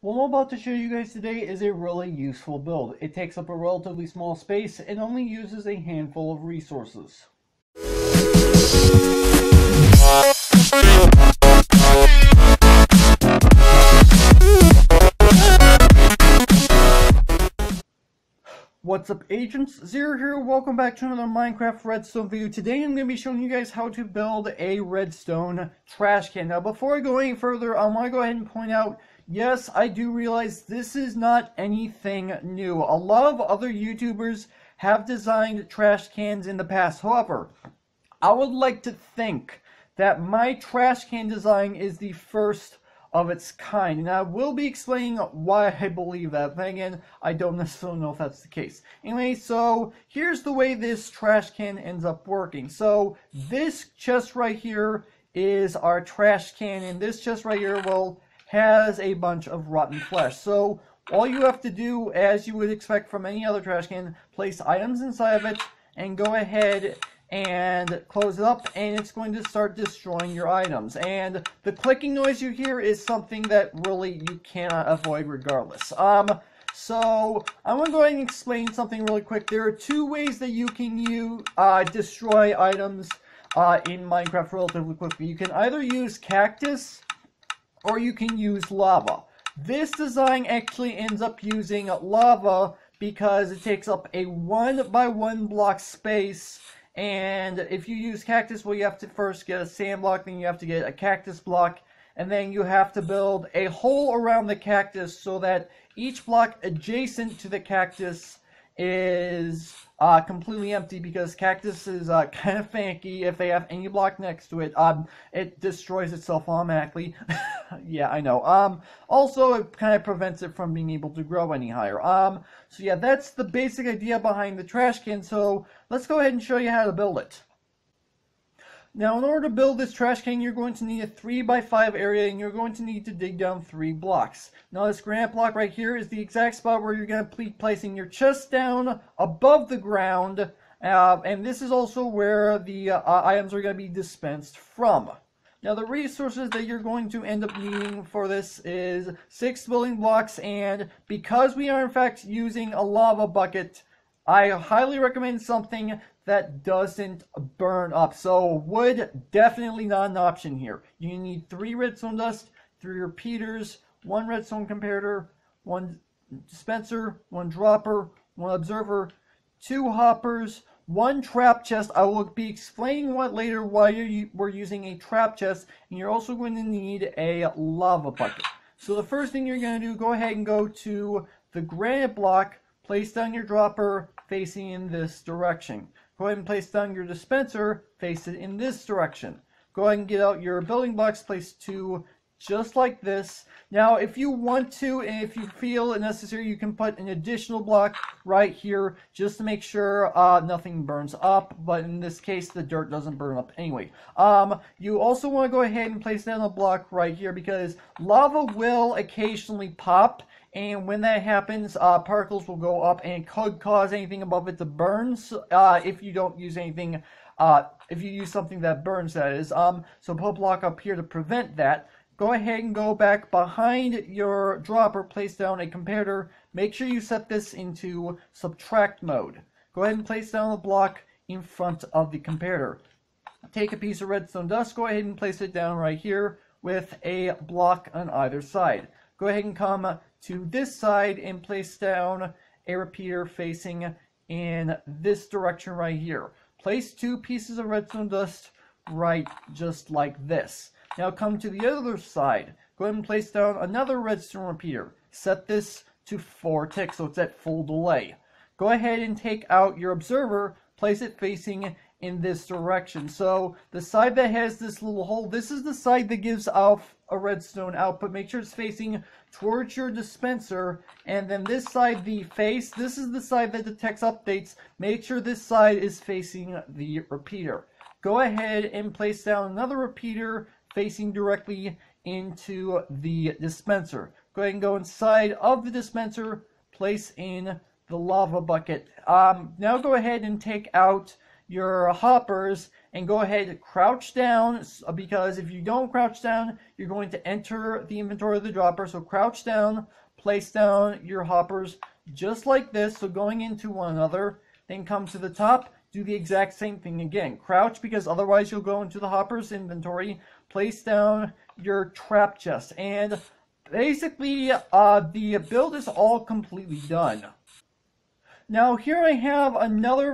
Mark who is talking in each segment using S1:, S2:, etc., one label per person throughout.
S1: What I'm about to show you guys today is a really useful build. It takes up a relatively small space and only uses a handful of resources. What's up, agents? Zero here. Welcome back to another Minecraft Redstone video. Today I'm going to be showing you guys how to build a redstone trash can. Now before I go any further, I want to go ahead and point out, yes, I do realize this is not anything new. A lot of other YouTubers have designed trash cans in the past. However, I would like to think that my trash can design is the first of its kind, and I will be explaining why I believe that. Then again, I don't necessarily know if that's the case. Anyway, so here's the way this trash can ends up working. So this chest right here is our trash can, and this chest right here, well, has a bunch of rotten flesh. So all you have to do, as you would expect from any other trash can, place items inside of it and go ahead and close it up, and it's going to start destroying your items. And the clicking noise you hear is something that really you cannot avoid regardless. So I'm going to go ahead and explain something really quick. There are two ways that you can destroy items in Minecraft relatively quickly. You can either use cactus or you can use lava. This design actually ends up using lava because it takes up a 1 by 1 block space. And if you use cactus, well, you have to first get a sand block, then you have to get a cactus block, and then you have to build a hole around the cactus so that each block adjacent to the cactus is completely empty, because cactus is kind of finicky. If they have any block next to it, it destroys itself automatically. Yeah, I know. Also, it kind of prevents it from being able to grow any higher. So yeah, that's the basic idea behind the trash can. So let's go ahead and show you how to build it. Now, in order to build this trash can, you're going to need a 3 by 5 area, and you're going to need to dig down 3 blocks. Now, this granite block right here is the exact spot where you're going to be placing your chest down above the ground, and this is also where the items are going to be dispensed from. Now, the resources that you're going to end up needing for this is 6 building blocks, and because we are in fact using a lava bucket, I highly recommend something that doesn't burn up. So wood, definitely not an option here. You need 3 redstone dust, 3 repeaters, 1 redstone comparator, 1 dispenser, 1 dropper, 1 observer, 2 hoppers, 1 trap chest. I will be explaining why we're using a trap chest, and you're also going to need a lava bucket. So the first thing you're going to do, go ahead and go to the granite block, place down your dropper facing in this direction. Go ahead and place down your dispenser, face it in this direction. Go ahead and get out your building blocks, place 2 just like this. Now, if you want to, and if you feel it necessary, you can put an additional block right here just to make sure nothing burns up. But in this case, the dirt doesn't burn up anyway. You also want to go ahead and place down a block right here, because lava will occasionally pop. And when that happens, particles will go up, and it could cause anything above it to burn if you don't use anything, if you use something that burns, that is. So put a block up here to prevent that. Go ahead and go back behind your dropper, place down a comparator. Make sure you set this into subtract mode. Go ahead and place down a block in front of the comparator. Take a piece of redstone dust, go ahead and place it down right here with a block on either side. Go ahead and come to this side and place down a repeater facing in this direction right here. Place 2 pieces of redstone dust right just like this. Now come to the other side. Go ahead and place down another redstone repeater. Set this to 4 ticks, so it's at full delay. Go ahead and take out your observer, place it facing in this direction. So the side that has this little hole, this is the side that gives off a redstone output. Make sure it's facing towards your dispenser, and then this side, the face, this is the side that detects updates. Make sure this side is facing the repeater. Go ahead and place down another repeater facing directly into the dispenser. Go ahead and go inside of the dispenser, place in the lava bucket. Now go ahead and take out your hoppers and go ahead and crouch down, because if you don't crouch down, you're going to enter the inventory of the dropper. So crouch down, place down your hoppers just like this, so going into one another. Then come to the top, do the exact same thing again. Crouch, because otherwise you'll go into the hoppers inventory. Place down your trap chest, and basically the build is all completely done. Now here I have another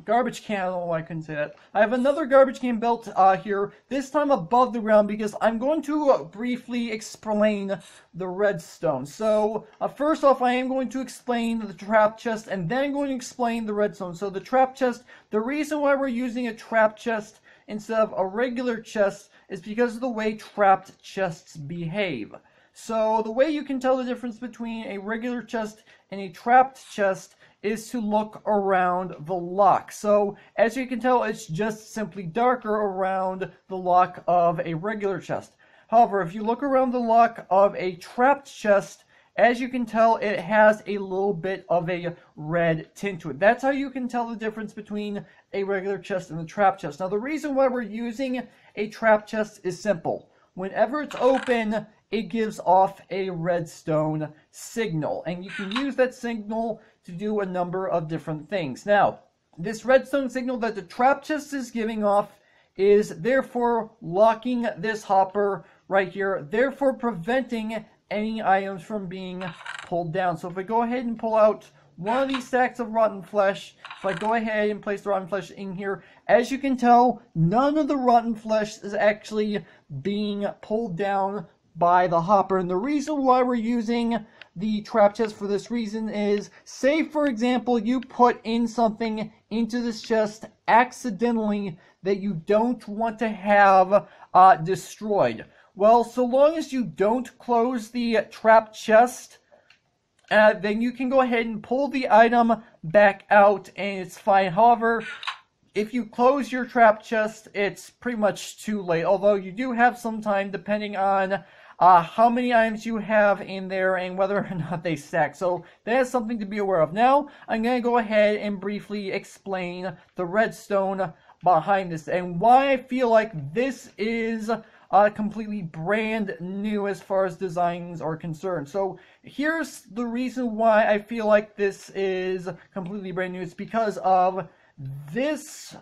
S1: garbage can. I don't know why I couldn't say that. I have another garbage can built here, this time above the ground, because I'm going to briefly explain the redstone. So first off, I am going to explain the trap chest, and then I'm going to explain the redstone. So the trap chest, the reason why we're using a trap chest instead of a regular chest is because of the way trapped chests behave. So the way you can tell the difference between a regular chest and a trapped chest is to look around the lock. So as you can tell, it's just simply darker around the lock of a regular chest. However, if you look around the lock of a trapped chest, as you can tell, it has a little bit of a red tint to it. That's how you can tell the difference between a regular chest and a trap chest. Now, the reason why we're using a trap chest is simple. Whenever it's open, it gives off a redstone signal, and you can use that signal to do a number of different things. Now, this redstone signal that the trap chest is giving off is therefore locking this hopper right here, therefore preventing any items from being pulled down. So if I go ahead and pull out one of these stacks of rotten flesh, if I go ahead and place the rotten flesh in here, as you can tell, none of the rotten flesh is actually being pulled down by the hopper. And the reason why we're using the trap chest for this reason is, say for example you put in something into this chest accidentally that you don't want to have destroyed. Well, so long as you don't close the trap chest, then you can go ahead and pull the item back out and it's fine. However, if you close your trap chest, it's pretty much too late. Although you do have some time depending on how many items you have in there and whether or not they stack. So that is something to be aware of. Now, I'm going to go ahead and briefly explain the redstone behind this and why I feel like this is completely brand new as far as designs are concerned. So here's the reason why I feel like this is completely brand new. It's because of this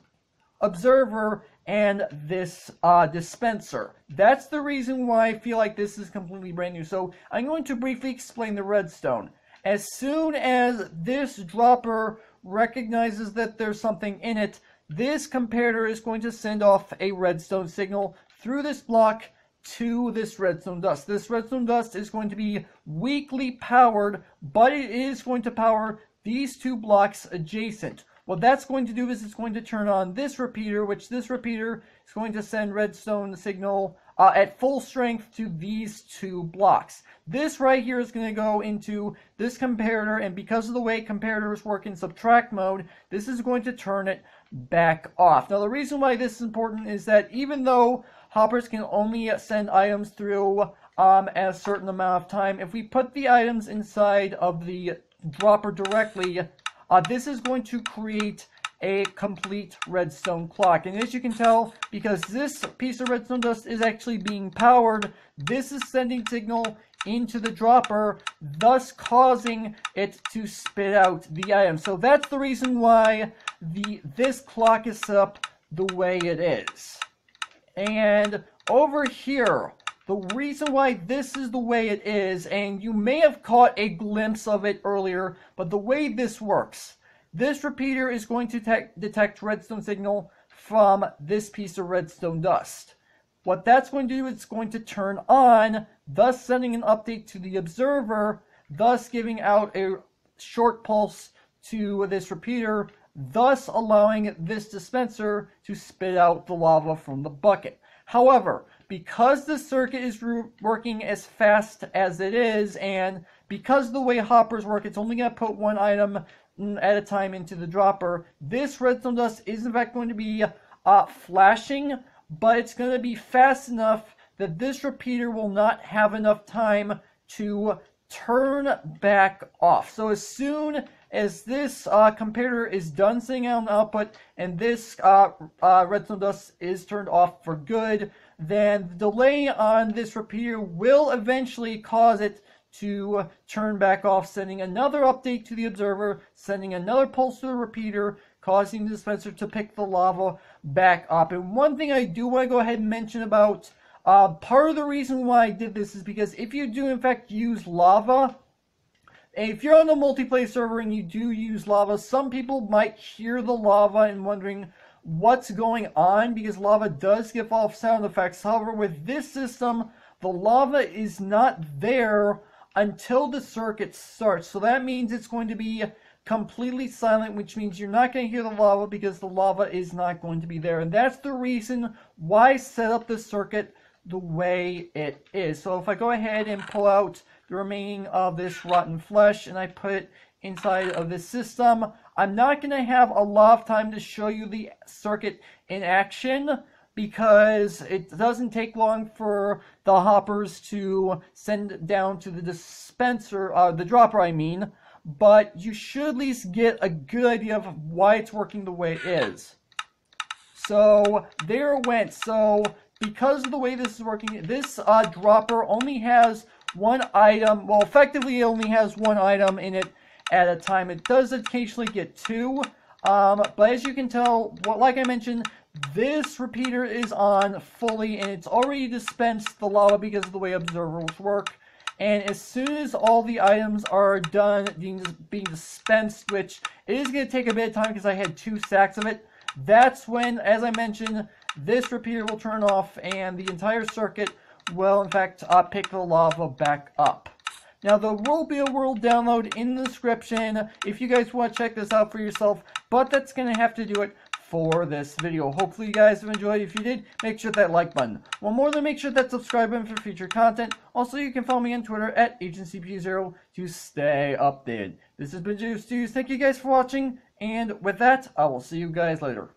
S1: observer and this dispenser. That's the reason why I feel like this is completely brand new. So I'm going to briefly explain the redstone. As soon as this dropper recognizes that there's something in it, this comparator is going to send off a redstone signal through this block to this redstone dust. This redstone dust is going to be weakly powered, but it is going to power these two blocks adjacent. What that's going to do is it's going to turn on this repeater, which this repeater is going to send redstone signal at full strength to these two blocks. This right here is going to go into this comparator, and because of the way comparators work in subtract mode, this is going to turn it back off. Now, the reason why this is important is that even though hoppers can only send items through at a certain amount of time, if we put the items inside of the dropper directly, this is going to create a complete redstone clock. And as you can tell, because this piece of redstone dust is actually being powered, this is sending signal into the dropper, thus causing it to spit out the item. So that's the reason why this clock is set up the way it is. And over here, the reason why this is the way it is, and you may have caught a glimpse of it earlier, but the way this works, this repeater is going to detect redstone signal from this piece of redstone dust. What that's going to do is it's going to turn on, thus sending an update to the observer, thus giving out a short pulse to this repeater, thus allowing this dispenser to spit out the lava from the bucket. However, because the circuit is working as fast as it is, and because of the way hoppers work, it's only going to put one item at a time into the dropper, this redstone dust is in fact going to be flashing, but it's going to be fast enough that this repeater will not have enough time to turn back off. So as soon as this comparator is done sending out an output and this redstone dust is turned off for good, then the delay on this repeater will eventually cause it to turn back off, sending another update to the observer, sending another pulse to the repeater, causing the dispenser to pick the lava back up. And one thing I do want to go ahead and mention about part of the reason why I did this is because if you do in fact use lava, if you're on a multiplayer server and you do use lava, some people might hear the lava and wondering what's going on, because lava does give off sound effects. However, with this system, the lava is not there until the circuit starts. So that means it's going to be completely silent, which means you're not going to hear the lava because the lava is not going to be there. And that's the reason why I set up the circuit the way it is. So if I go ahead and pull out the remaining of this rotten flesh and I put it inside of this system, I'm not going to have a lot of time to show you the circuit in action, because it doesn't take long for the hoppers to send down to the dispenser, the dropper I mean, but you should at least get a good idea of why it's working the way it is. So there it went. So because of the way this is working, this dropper only has one item. Well, effectively it only has one item in it at a time. It does occasionally get two, but as you can tell, like I mentioned, this repeater is on fully and it's already dispensed the lava because of the way observers work. And as soon as all the items are done being dispensed, which it is going to take a bit of time because I had 2 stacks of it, that's when, as I mentioned, this repeater will turn off and the entire circuit will in fact pick the lava back up. Now there will be a world download in the description if you guys want to check this out for yourself, but that's going to have to do it for this video. Hopefully you guys have enjoyed. If you did, make sure that like button. One more, then make sure that subscribe button for future content. Also, you can follow me on Twitter at AgentCPU0 to stay updated. This has been Juice. Thank you guys for watching, and with that, I will see you guys later.